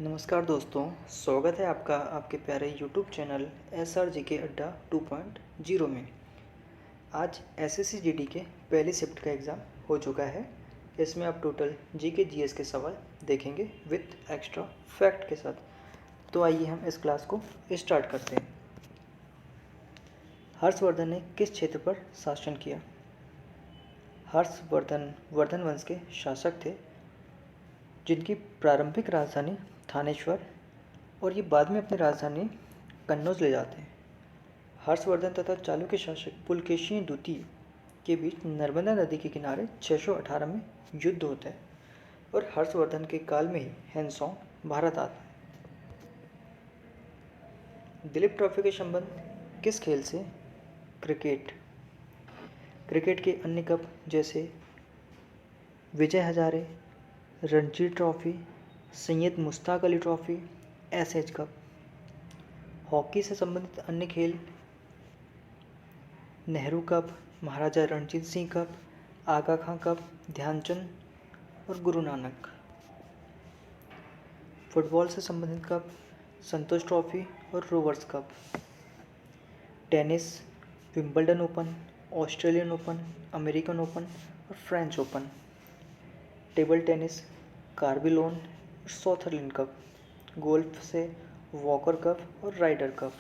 नमस्कार दोस्तों, स्वागत है आपका आपके प्यारे यूट्यूब चैनल SRGK अड्डा 2.0 में। आज SSC-GD के पहली शिफ्ट का एग्ज़ाम हो चुका है। इसमें आप टोटल GK GS के सवाल देखेंगे विथ एक्स्ट्रा फैक्ट के साथ। तो आइए हम इस क्लास को स्टार्ट करते हैं। हर्षवर्धन ने किस क्षेत्र पर शासन किया? हर्षवर्धन वर्धन वंश के शासक थे, जिनकी प्रारंभिक राजधानी थानेश्वर और ये बाद में अपनी राजधानी कन्नौज ले जाते हैं। हर्षवर्धन तथा चालुक्य शासक पुलकेशी द्वितीय के बीच नर्मदा नदी के किनारे 618 में युद्ध होता है और हर्षवर्धन के काल में ही हैंसोंग भारत आता है। दिलीप ट्रॉफी के संबंध किस खेल से? क्रिकेट। क्रिकेट के अन्य कप जैसे Vijay Hazare, Ranji trophy, Syed Mushtaq Ali trophy, SH cup. Hockey से संबंधित अन्य खेल Nehru cup, Maharaja Ranjit Singh cup, Aga Khan cup, Dhyanchand और गुरु नानक। फुटबॉल से संबंधित कप संतोष ट्रॉफी और Rovers cup. Tennis Wimbledon open, Australian open, American open और French open. Table tennis Corbillon और सॉथरलैंड कप। गोल्फ से वॉकर कप और राइडर कप।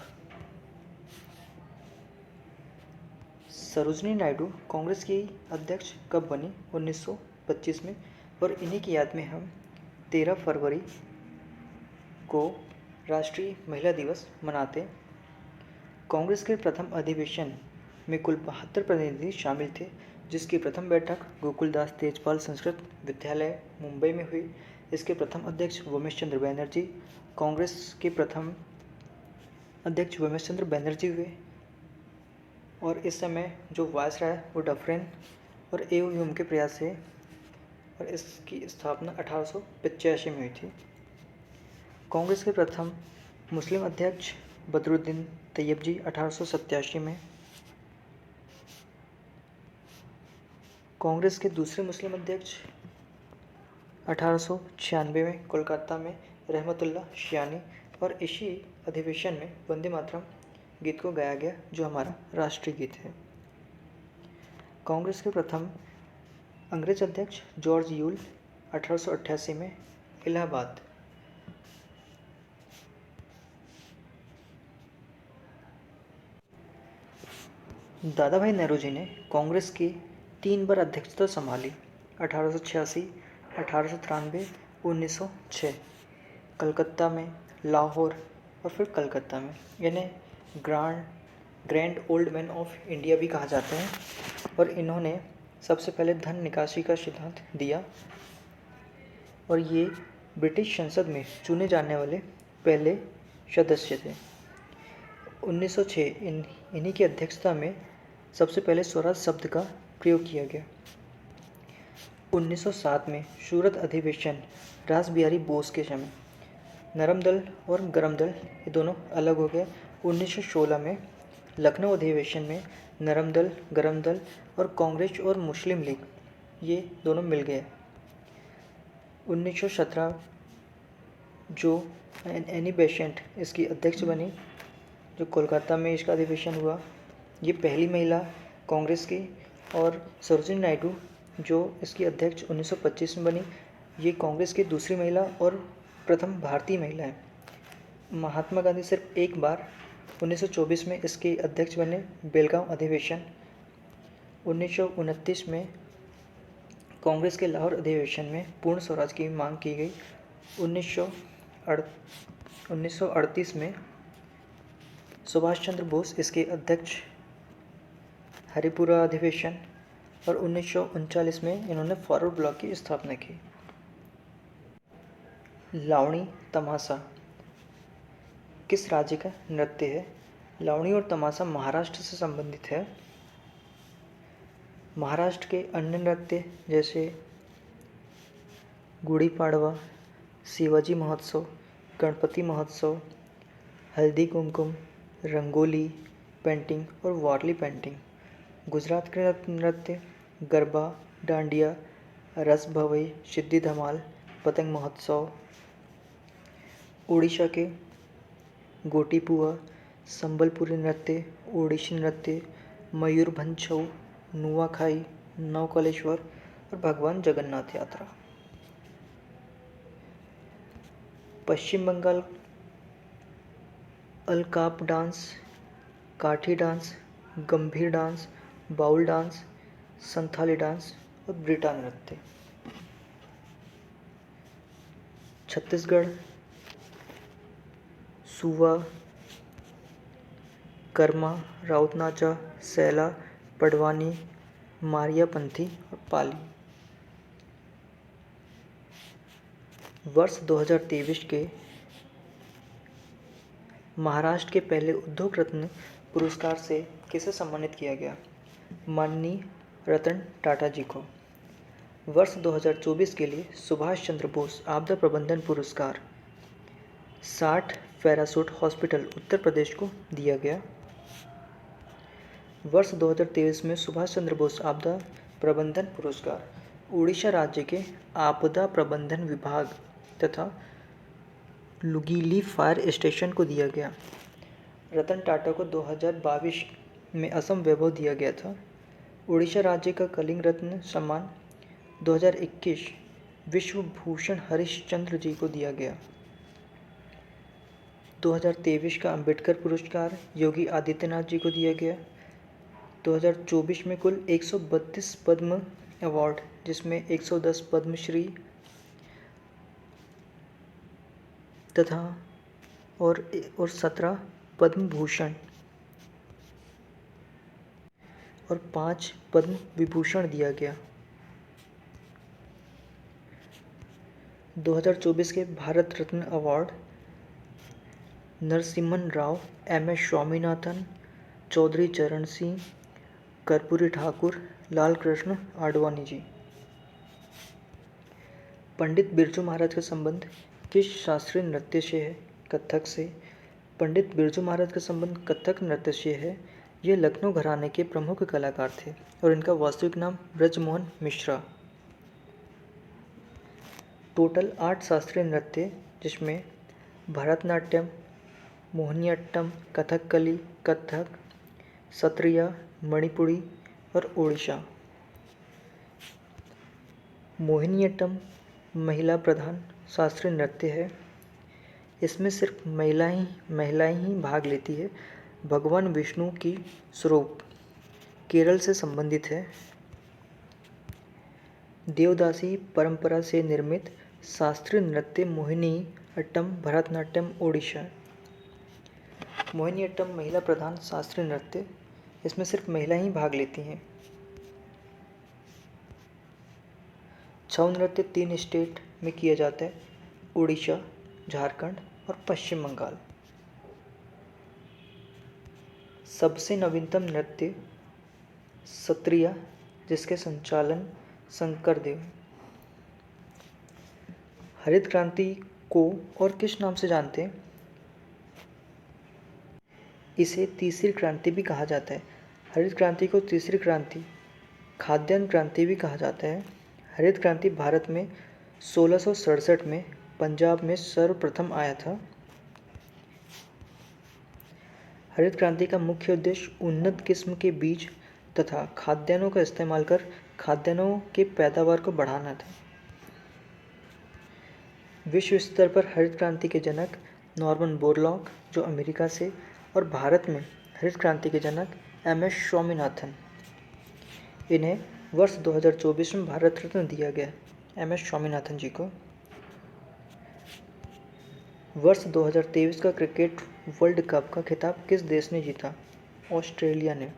सरोजिनी नायडू कांग्रेस की अध्यक्ष कब बनी? 1925 में। और इन्हीं की याद में हम 13 फरवरी को राष्ट्रीय महिला दिवस मनाते हैं। कांग्रेस के प्रथम अधिवेशन में कुल 72 प्रतिनिधि शामिल थे, जिसकी प्रथम बैठक गोकुलदास तेजपाल संस्कृत विद्यालय मुंबई में हुई। इसके प्रथम अध्यक्ष उमेश चंद्र बनर्जी, कांग्रेस के प्रथम अध्यक्ष उमेश चंद्र बनर्जी हुए और इस समय जो वायसराय वो डफरेन और ए ह्यूम के प्रयास से और इसकी स्थापना 1885 में हुई थी। कांग्रेस के प्रथम मुस्लिम अध्यक्ष बदरुद्दीन तैयब जी 1887 में। कांग्रेस के दूसरे मुस्लिम अध्यक्ष 1896 में कोलकाता में रहमतुल्लाह शियानी। और इसी अधिवेशन में वंदे मातरम गीत को गाया गया, जो हमारा राष्ट्रीय गीत है। कांग्रेस के प्रथम अंग्रेज अध्यक्ष जॉर्ज यूल 1888 में इलाहाबाद। दादा भाई नेहरू जी ने कांग्रेस की 3 बार अध्यक्षता संभाली, 1886, 1893, 1906। कलकत्ता में, लाहौर और फिर कलकत्ता में। इन्हें grand old man of India भी कहा जाता है और इन्होंने सबसे पहले धन निकासी का सिद्धांत दिया और ये ब्रिटिश संसद में चुने जाने वाले पहले सदस्य थे। 1906 इन्हीं की अध्यक्षता में सबसे पहले स्वराज शब्द का प्रयोग किया गया। 1907 में सूरत अधिवेशन रास बिहारी बोस के समय नरम दल और गरम दल ये दोनों अलग हो गए। 1916 में लखनऊ अधिवेशन में नरम दल, गरम दल और कांग्रेस और मुस्लिम लीग ये दोनों मिल गए। 1917 जो एनी बेसेंट इसकी अध्यक्ष बनी, जो कोलकाता में इसका अधिवेशन हुआ, ये पहली महिला कांग्रेस की। और सरोजिनी नायडू जो इसकी अध्यक्ष 1925 में बनी, ये कांग्रेस की दूसरी महिला और प्रथम भारतीय महिला है। महात्मा गांधी सिर्फ एक बार 1924 में इसके अध्यक्ष बने, बेलगांव अधिवेशन। 1929 में कांग्रेस के लाहौर अधिवेशन में पूर्ण स्वराज की मांग की गई। 1938 में सुभाष चंद्र बोस इसके अध्यक्ष, हरिपुरा अधिवेशन। और 1939 में इन्होंने फॉरवर्ड ब्लॉक की स्थापना की। लावणी तमाशा किस राज्य का नृत्य है? लावणी और तमाशा महाराष्ट्र से संबंधित है। महाराष्ट्र के अन्य नृत्य जैसे गुड़ी पाड़वा, शिवाजी महोत्सव, गणपति महोत्सव, हल्दी कुमकुम, रंगोली पेंटिंग और वारली पेंटिंग। गुजरात के नृत्य गरबा, डांडिया, रस भवई, सिद्धि धमाल, पतंग महोत्सव। उड़ीसा के गोटीपुआ, संबलपुरी नृत्य, ओडिसी नृत्य, मयूरभंज छऊ, नुआखाई, नवकलेश्वर और भगवान जगन्नाथ यात्रा। Paschim Bangal Alkap dance, Kathi dance, Gambhir dance, Baul dance, Santhali dance और ब्रिटा नृत्य। छत्तीसगढ़ सुवा, कर्मा, राउत नाचा, सैला, पडवानी, मारियापंथी और पाली। वर्ष 2023 के महाराष्ट्र के पहले उद्योग रत्न पुरस्कार से किसे सम्मानित किया गया? माननीय रतन टाटा जी को। वर्ष 2024 के लिए सुभाष चंद्र बोस आपदा प्रबंधन पुरस्कार 60 पैरासूट हॉस्पिटल उत्तर प्रदेश को दिया गया। वर्ष 2023 में सुभाष चंद्र बोस आपदा प्रबंधन पुरस्कार उड़ीसा राज्य के आपदा प्रबंधन विभाग तथा लुगीली फायर स्टेशन को दिया गया। रतन टाटा को 2022 में असम वैभव दिया गया था। उड़ीसा राज्य का कलिंग रत्न सम्मान 2021 विश्व भूषण हरिश्चंद्र जी को दिया गया। 2023 का अंबेडकर पुरस्कार योगी आदित्यनाथ जी को दिया गया। 2024 में कुल 132 पद्म अवार्ड, जिसमें 110 पद्मश्री तथा और 17 पद्म भूषण और 5 पद्म विभूषण दिया गया। 2024 के भारत रत्न अवार्ड नरसिम्हन राव, MS स्वामीनाथन, चौधरी चरण सिंह, कर्पूरी ठाकुर, लाल कृष्ण आडवाणी जी। पंडित बिरजू महाराज का संबंध किस शास्त्रीय नृत्य से है? कथक से। पंडित बिरजू महाराज का संबंध कथक नृत्य से है। ये लखनऊ घराने के प्रमुख कलाकार थे और इनका वास्तविक नाम ब्रजमोहन मिश्रा। टोटल 8 शास्त्रीय नृत्य, जिसमें भरतनाट्यम, मोहिनीअट्टम, कथकली, कथक, सत्रिया, मणिपुरी और ओडिशा। मोहिनीअट्टम महिला प्रधान शास्त्रीय नृत्य है। इसमें सिर्फ महिलाएं ही भाग लेती है। भगवान विष्णु की स्वरूप केरल से संबंधित है। देवदासी परंपरा से निर्मित शास्त्रीय नृत्य मोहिनीअट्टम, भरतनाट्यम, ओडिशा। मोहिनीअट्टम महिला प्रधान शास्त्रीय नृत्य, इसमें सिर्फ महिलाएं ही भाग लेती हैं। छऊ नृत्य 3 स्टेट में किया जाता है, उड़ीसा, झारखंड और पश्चिम बंगाल। सबसे नवीनतम नृत्य सत्रिया, जिसके संचालन शंकर देव। हरित क्रांति को और किस नाम से जानते हैं? इसे तीसरी क्रांति भी कहा जाता है। हरित क्रांति को तीसरी क्रांति, खाद्यान्न क्रांति भी कहा जाता है। हरित क्रांति भारत में 1667 में पंजाब में सर्वप्रथम आया था। हरित क्रांति का मुख्य उद्देश्य उन्नत किस्म के बीज तथा खाद्यान्नों का इस्तेमाल कर खाद्यान्नों के पैदावार को बढ़ाना था। विश्व स्तर पर हरित क्रांति के जनक नॉर्मन बोरलॉग, जो अमेरिका से, और भारत में हरित क्रांति के जनक MS स्वामीनाथन। इन्हें वर्ष 2024 में भारत रत्न दिया गया MS स्वामीनाथन जी को। वर्ष 2023 का क्रिकेट वर्ल्ड कप का खिताब किस देश ने जीता? ऑस्ट्रेलिया ने।